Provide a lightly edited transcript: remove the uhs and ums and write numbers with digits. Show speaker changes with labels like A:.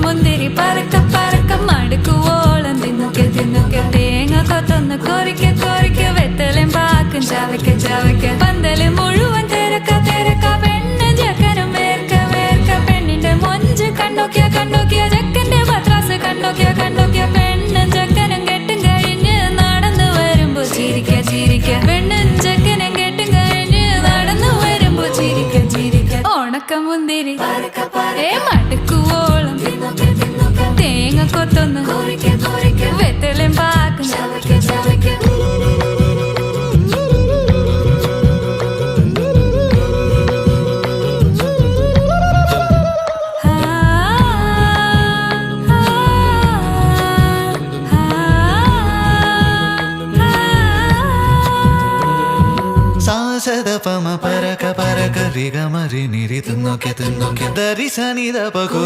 A: മുന്തിരി പറക്ക പറക്ക മടുക്കുവോളം തിന്നുക്കെ തിന്നുക്കെ തേങ്ങ കൊത്തൊന്ന് കൊറിക്ക കൊറിക്ക വെത്തലും പാക്കും ചവയ്ക്ക ചവയ്ക്ക പന്തല് മുഴുവൻ തിരക്ക തിരക്ക പെണ്ണ് ജക്കനും വേർക്ക വേർക്ക പെണ്ണിന്റെ മൊഞ്ച് കണ്ടോക്കിയ കണ്ടോക്കിയ ജക്കന്റെ പത്രാസ് കണ്ടോക്കിയ കണ്ടോക്കിയ പെണ്ണും ജക്കനും കെട്ടും കഴിഞ്ഞ് നടന്നു വരുമ്പോ ചിരിക്ക ചിരിക്ക പെണ്ണും ജക്കനും കെട്ടും കഴിഞ്ഞ് നടന്നു വരുമ്പോ ചിരിക്ക ചിരിക്ക ഉണക്ക മുന്തിരി മടുക്കുവോളം തേങ്ങ കൊത്തൊന്ന് വെത്തലും പാക്കും
B: സാസദപമ പരക പരക രിഗമരി നിരി തിന്നൊക്കെ തിന്നൊക്കെ ദരി സനിദ പകു